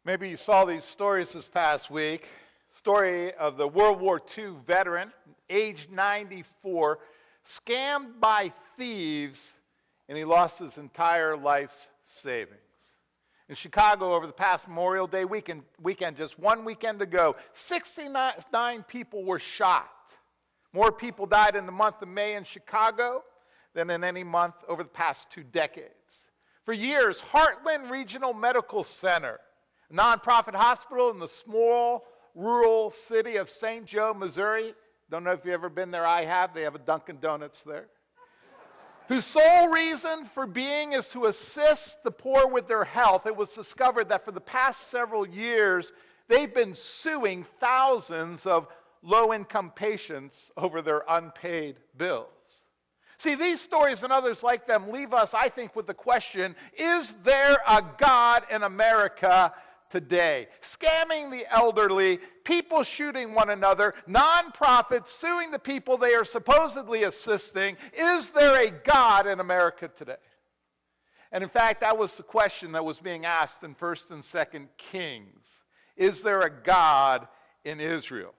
Maybe you saw these stories this past week. Story of the World War II veteran, age 94, scammed by thieves, and he lost his entire life's savings. In Chicago, over the past Memorial Day weekend, just one weekend ago, 69 people were shot. More people died in the month of May in Chicago than in any month over the past 2 decades. For years, Heartland Regional Medical Center, a nonprofit hospital in the small rural city of St. Joe, Missouri. Don't know if you've ever been there. I have. They have a Dunkin' Donuts there. Whose sole reason for being is to assist the poor with their health. It was discovered that for the past several years, they've been suing thousands of low-income patients over their unpaid bills. See, these stories and others like them leave us, I think, with the question, is there a God in America today? Scamming the elderly, people shooting one another, nonprofits suing the people they are supposedly assisting. Is there a God in America today? And in fact, that was the question that was being asked in 1st and 2nd Kings. Is there a God in Israel?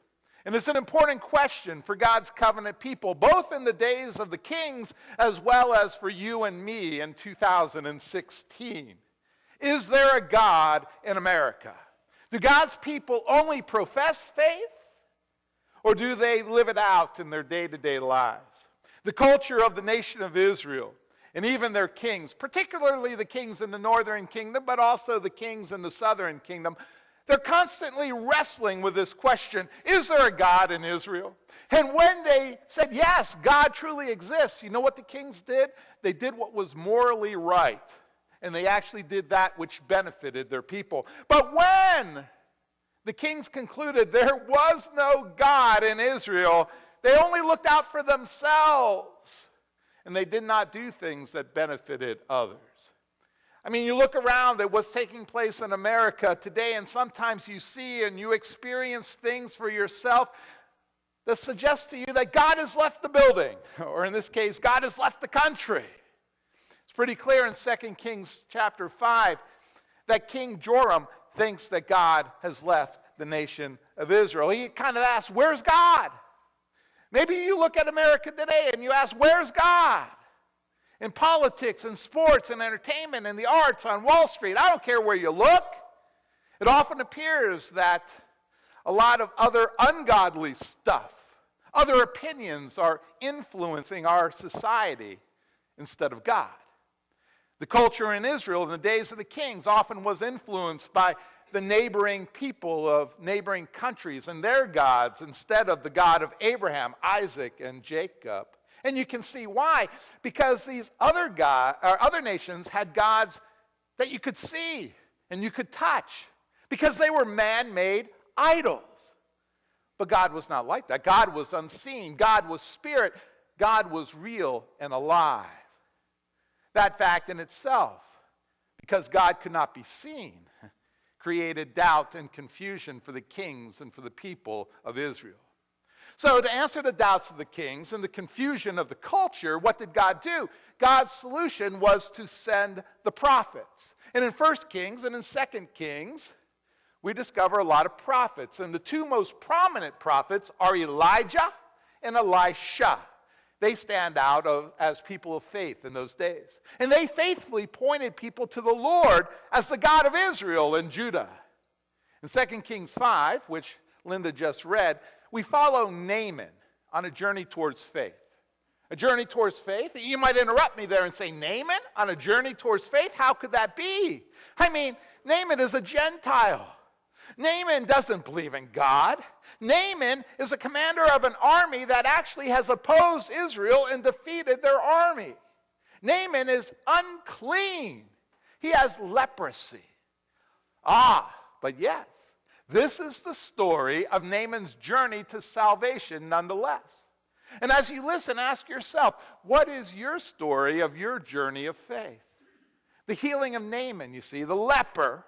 And it's an important question for God's covenant people, both in the days of the kings as well as for you and me in 2016. Is there a God in America? Do God's people only profess faith, or do they live it out in their day-to-day lives? The culture of the nation of Israel, and even their kings, particularly the kings in the northern kingdom, but also the kings in the southern kingdom, they're constantly wrestling with this question, is there a God in Israel? And when they said, yes, God truly exists, you know what the kings did? They did what was morally right. And they actually did that which benefited their people. But when the kings concluded there was no God in Israel, they only looked out for themselves. And they did not do things that benefited others. I mean, you look around at what's taking place in America today, and sometimes you see and you experience things for yourself that suggest to you that God has left the building, or in this case, God has left the country. It's pretty clear in 2 Kings chapter 5 that King Joram thinks that God has left the nation of Israel. He kind of asks, where's God? Maybe you look at America today and you ask, where's God? In politics and sports and entertainment and the arts on Wall Street, I don't care where you look. It often appears that a lot of other ungodly stuff, other opinions are influencing our society instead of God. The culture in Israel in the days of the kings often was influenced by the neighboring people of neighboring countries and their gods instead of the God of Abraham, Isaac, and Jacob. And you can see why. Because these other nations had gods that you could see and you could touch. Because they were man-made idols. But God was not like that. God was unseen. God was spirit. God was real and alive. That fact in itself, because God could not be seen, created doubt and confusion for the kings and for the people of Israel. So to answer the doubts of the kings and the confusion of the culture, what did God do? God's solution was to send the prophets. And in 1 Kings and in 2 Kings, we discover a lot of prophets. And the two most prominent prophets are Elijah and Elisha. They stand out as people of faith in those days. And they faithfully pointed people to the Lord as the God of Israel and Judah. In 2 Kings 5, which Linda just read, we follow Naaman on a journey towards faith. A journey towards faith? You might interrupt me there and say, Naaman on a journey towards faith? How could that be? I mean, Naaman is a Gentile. Naaman doesn't believe in God. Naaman is a commander of an army that actually has opposed Israel and defeated their army. Naaman is unclean. He has leprosy. But yes, this is the story of Naaman's journey to salvation nonetheless. And as you listen, ask yourself, what is your story of your journey of faith? The healing of Naaman, you see, the leper,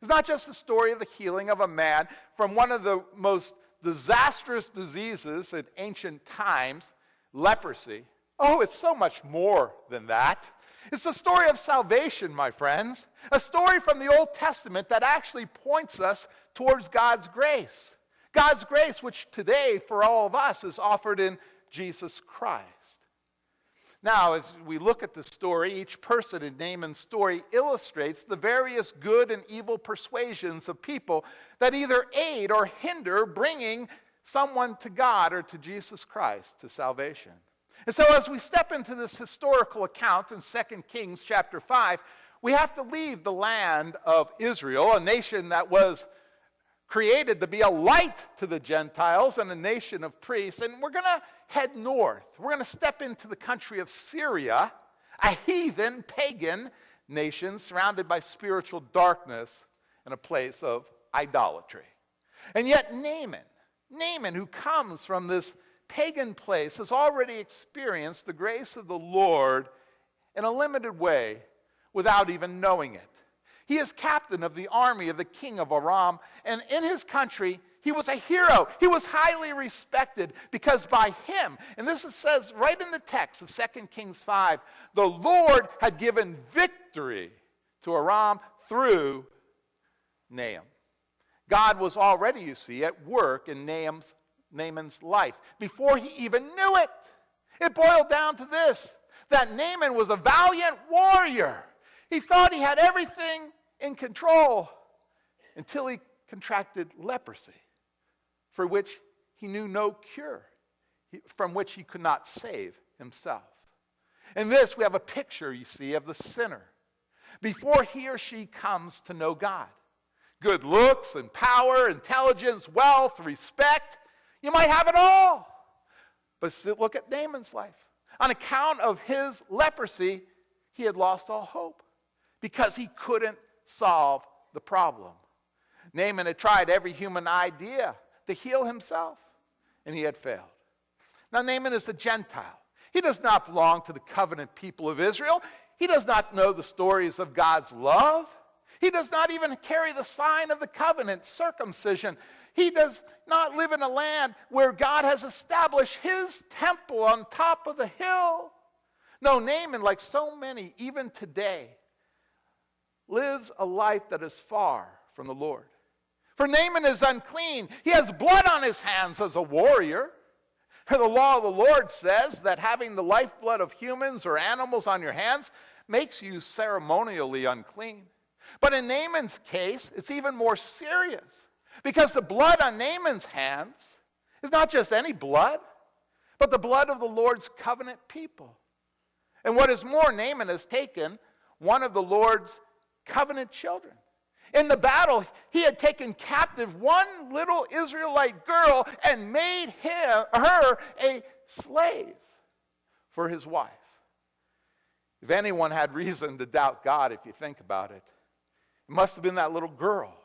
is not just the story of the healing of a man from one of the most disastrous diseases in ancient times, leprosy. Oh, it's so much more than that. It's the story of salvation, my friends. A story from the Old Testament that actually points us towards God's grace. God's grace, which today, for all of us, is offered in Jesus Christ. Now, as we look at the story, each person in Naaman's story illustrates the various good and evil persuasions of people that either aid or hinder bringing someone to God or to Jesus Christ, to salvation. And so as we step into this historical account in 2 Kings chapter 5, we have to leave the land of Israel, a nation that was created to be a light to the Gentiles and a nation of priests, and we're going to head north. We're going to step into the country of Syria, a heathen, pagan nation surrounded by spiritual darkness and a place of idolatry. And yet Naaman, who comes from this pagan place, has already experienced the grace of the Lord in a limited way without even knowing it. He is captain of the army of the king of Aram, and in his country, he was a hero. He was highly respected because by him, and this says right in the text of 2 Kings 5, the Lord had given victory to Aram through Naaman. God was already, you see, at work in Naaman's life before he even knew it. It boiled down to this, that Naaman was a valiant warrior. He thought he had everything in control until he contracted leprosy, for which he knew no cure, from which he could not save himself. In this, we have a picture, you see, of the sinner before he or she comes to know God. Good looks and power, intelligence, wealth, respect, you might have it all. But look at Naaman's life. On account of his leprosy, he had lost all hope because he couldn't solve the problem. Naaman had tried every human idea to heal himself, and he had failed. Now, Naaman is a Gentile. He does not belong to the covenant people of Israel. He does not know the stories of God's love. He does not even carry the sign of the covenant, circumcision. He does not live in a land where God has established his temple on top of the hill. No, Naaman, like so many, even today, lives a life that is far from the Lord. For Naaman is unclean. He has blood on his hands as a warrior. The law of the Lord says that having the lifeblood of humans or animals on your hands makes you ceremonially unclean. But in Naaman's case, it's even more serious, because the blood on Naaman's hands is not just any blood, but the blood of the Lord's covenant people. And what is more, Naaman has taken one of the Lord's covenant children. In the battle, he had taken captive one little Israelite girl and made her a slave for his wife. If anyone had reason to doubt God, if you think about it, it must have been that little girl,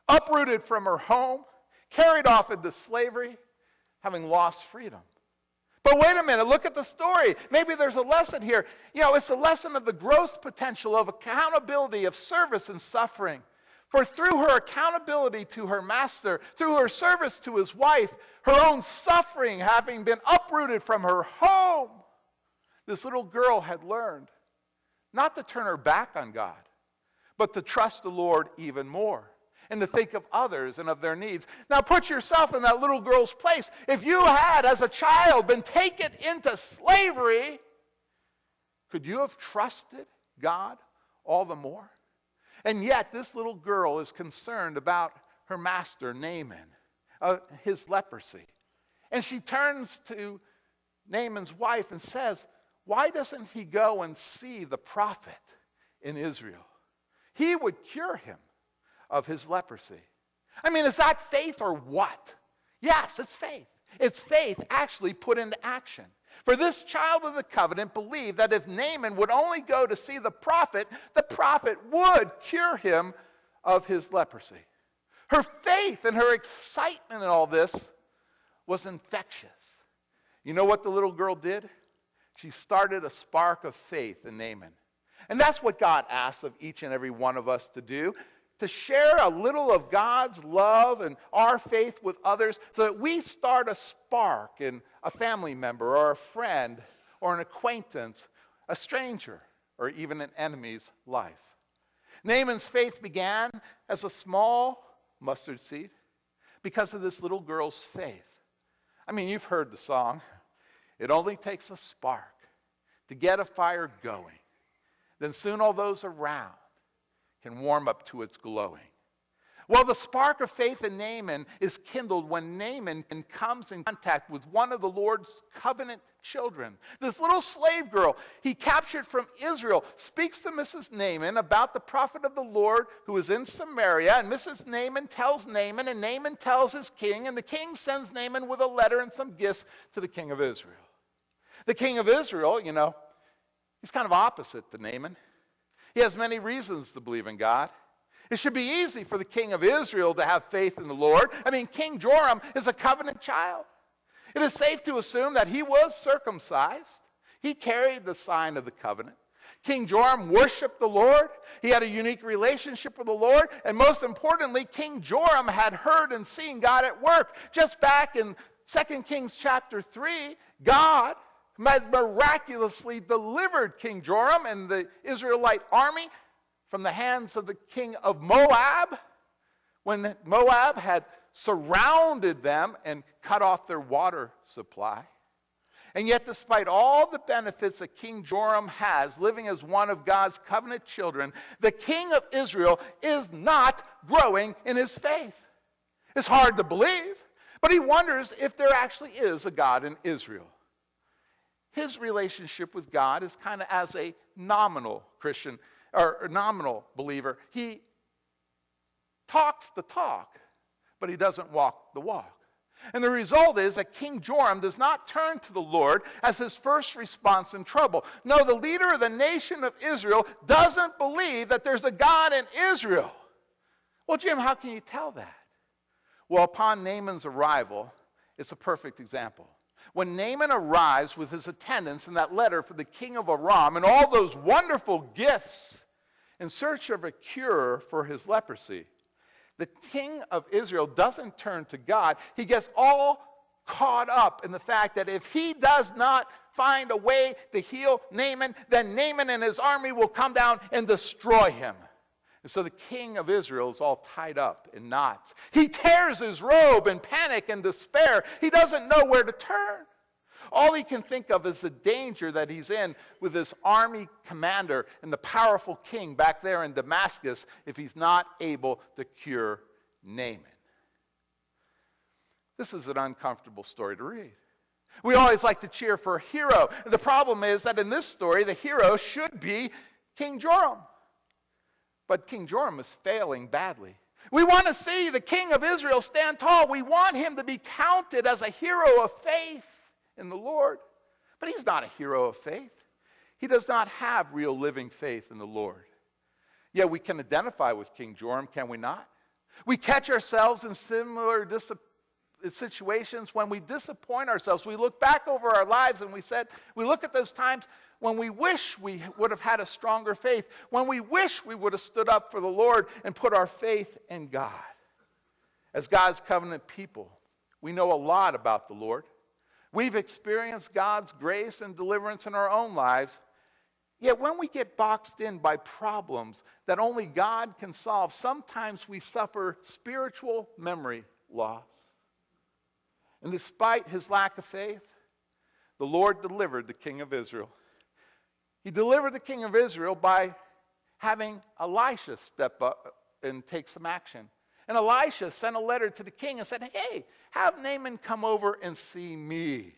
uprooted from her home, carried off into slavery, having lost freedom. But wait a minute, look at the story. Maybe there's a lesson here. You know, it's a lesson of the growth potential of accountability, of service and suffering. For through her accountability to her master, through her service to his wife, her own suffering having been uprooted from her home, this little girl had learned not to turn her back on God, but to trust the Lord even more and to think of others and of their needs. Now put yourself in that little girl's place. If you had, as a child, been taken into slavery, could you have trusted God all the more? And yet this little girl is concerned about her master, Naaman, his leprosy. And she turns to Naaman's wife and says, why doesn't he go and see the prophet in Israel? He would cure him of his leprosy. I mean, is that faith or what? Yes, it's faith. It's faith actually put into action. For this child of the covenant believed that if Naaman would only go to see the prophet would cure him of his leprosy. Her faith and her excitement in all this was infectious. You know what the little girl did? She started a spark of faith in Naaman. And that's what God asks of each and every one of us to do, to share a little of God's love and our faith with others so that we start a spark in a family member or a friend or an acquaintance, a stranger. or even an enemy's life. Naaman's faith began as a small mustard seed because of this little girl's faith. I mean, you've heard the song. It only takes a spark to get a fire going. Then soon all those around can warm up to its glowing. Well, the spark of faith in Naaman is kindled when Naaman comes in contact with one of the Lord's covenant children. This little slave girl he captured from Israel speaks to Mrs. Naaman about the prophet of the Lord who is in Samaria. And Mrs. Naaman tells Naaman, and Naaman tells his king, and the king sends Naaman with a letter and some gifts to the king of Israel. The king of Israel, he's kind of opposite to Naaman. He has many reasons to believe in God. It should be easy for the king of Israel to have faith in the Lord. I mean, King Joram is a covenant child. It is safe to assume that he was circumcised. He carried the sign of the covenant. King Joram worshiped the Lord. He had a unique relationship with the Lord. And most importantly, King Joram had heard and seen God at work. Just back in 2 Kings chapter 3, God had miraculously delivered King Joram and the Israelite army from the hands of the king of Moab, when Moab had surrounded them and cut off their water supply. And yet, despite all the benefits that King Joram has, living as one of God's covenant children, the king of Israel is not growing in his faith. It's hard to believe, but he wonders if there actually is a God in Israel. His relationship with God is kind of as a nominal Christian or nominal believer. He talks the talk, but he doesn't walk the walk. And the result is that King Joram does not turn to the Lord as his first response in trouble. No, the leader of the nation of Israel doesn't believe that there's a God in Israel. Well, Jim, how can you tell that? Well, upon Naaman's arrival, it's a perfect example. When Naaman arrives with his attendants in that letter for the king of Aram and all those wonderful gifts in search of a cure for his leprosy, the king of Israel doesn't turn to God. He gets all caught up in the fact that if he does not find a way to heal Naaman, then Naaman and his army will come down and destroy him. And so the king of Israel is all tied up in knots. He tears his robe in panic and despair. He doesn't know where to turn. All he can think of is the danger that he's in with this army commander and the powerful king back there in Damascus if he's not able to cure Naaman. This is an uncomfortable story to read. We always like to cheer for a hero. The problem is that in this story, the hero should be King Joram. But King Joram is failing badly. We want to see the king of Israel stand tall. We want him to be counted as a hero of faith in the Lord. But he's not a hero of faith. He does not have real living faith in the Lord. Yet we can identify with King Joram, can we not? We catch ourselves in similar situations when we disappoint ourselves. We look back over our lives and we look at those times when we wish we would have had a stronger faith, when we wish we would have stood up for the Lord and put our faith in God. As God's covenant people, we know a lot about the Lord. We've experienced God's grace and deliverance in our own lives. Yet when we get boxed in by problems that only God can solve, sometimes we suffer spiritual memory loss. And despite his lack of faith, the Lord delivered the king of Israel. He delivered the king of Israel by having Elisha step up and take some action. And Elisha sent a letter to the king and said, hey, have Naaman come over and see me.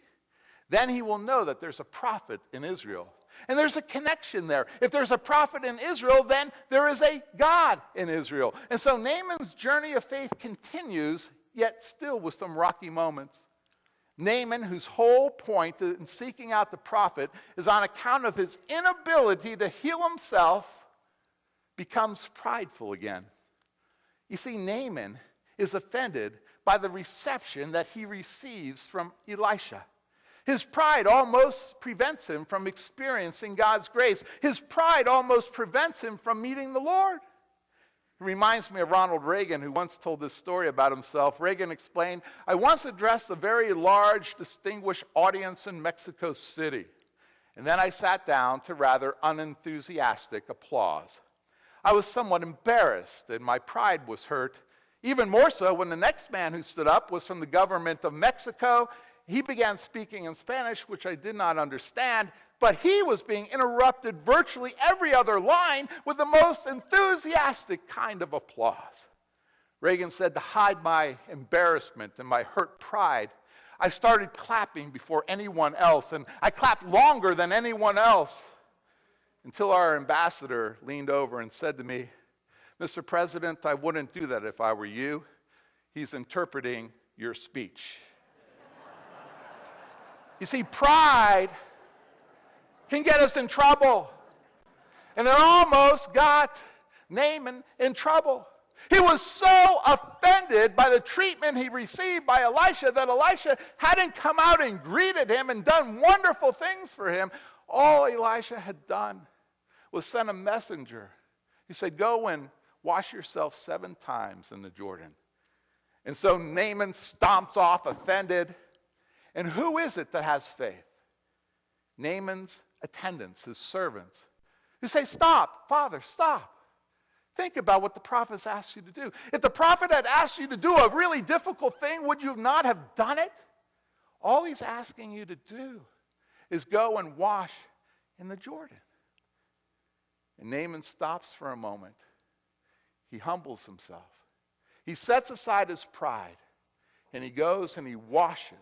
Then he will know that there's a prophet in Israel. And there's a connection there. If there's a prophet in Israel, then there is a God in Israel. And so Naaman's journey of faith continues, yet still with some rocky moments. Naaman, whose whole point in seeking out the prophet is on account of his inability to heal himself, becomes prideful again. You see, Naaman is offended by the reception that he receives from Elisha. His pride almost prevents him from experiencing God's grace. His pride almost prevents him from meeting the Lord. It reminds me of Ronald Reagan, who once told this story about himself. Reagan explained, I once addressed a very large, distinguished audience in Mexico City. And then I sat down to rather unenthusiastic applause. I was somewhat embarrassed, and my pride was hurt. Even more so when the next man who stood up was from the government of Mexico. He began speaking in Spanish, which I did not understand, but he was being interrupted virtually every other line with the most enthusiastic kind of applause. Reagan said, to hide my embarrassment and my hurt pride, I started clapping before anyone else, and I clapped longer than anyone else until our ambassador leaned over and said to me, Mr. President, I wouldn't do that if I were you. He's interpreting your speech. You see, pride can get us in trouble. And it almost got Naaman in trouble. He was so offended by the treatment he received by Elisha that Elisha hadn't come out and greeted him and done wonderful things for him. All Elisha had done was send a messenger. He said, go and wash yourself 7 times in the Jordan. And so Naaman stomps off offended. And who is it that has faith? Naaman's attendants, his servants, who say, stop, Father, stop. Think about what the prophet's asked you to do. If the prophet had asked you to do a really difficult thing, would you not have done it? All he's asking you to do is go and wash in the Jordan. And Naaman stops for a moment. He humbles himself. He sets aside his pride, and he goes and he washes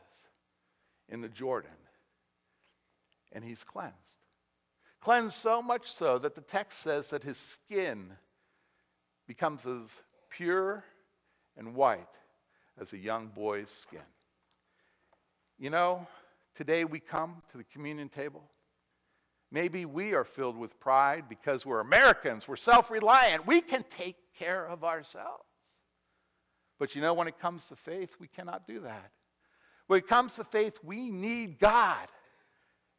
in the Jordan. And he's cleansed. Cleansed so much so that the text says that his skin becomes as pure and white as a young boy's skin. You know, today we come to the communion table. Maybe we are filled with pride because we're Americans, we're self-reliant, we can take care of ourselves. But you know, when it comes to faith, we cannot do that. When it comes to faith, we need God.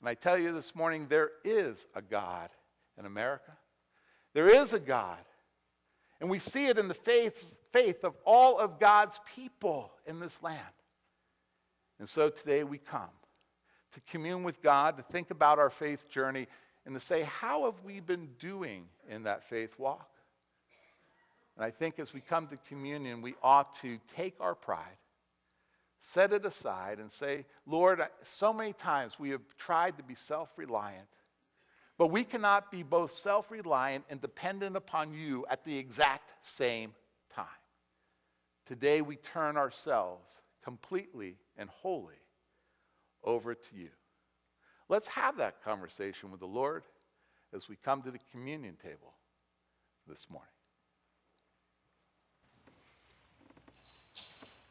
And I tell you this morning, there is a God in America. There is a God. And we see it in the faith of all of God's people in this land. And so today we come to commune with God, to think about our faith journey, and to say, how have we been doing in that faith walk? And I think as we come to communion, we ought to take our pride, set it aside, and say, Lord, so many times we have tried to be self-reliant, but we cannot be both self-reliant and dependent upon you at the exact same time. Today we turn ourselves completely and wholly over to you. Let's have that conversation with the Lord as we come to the communion table this morning.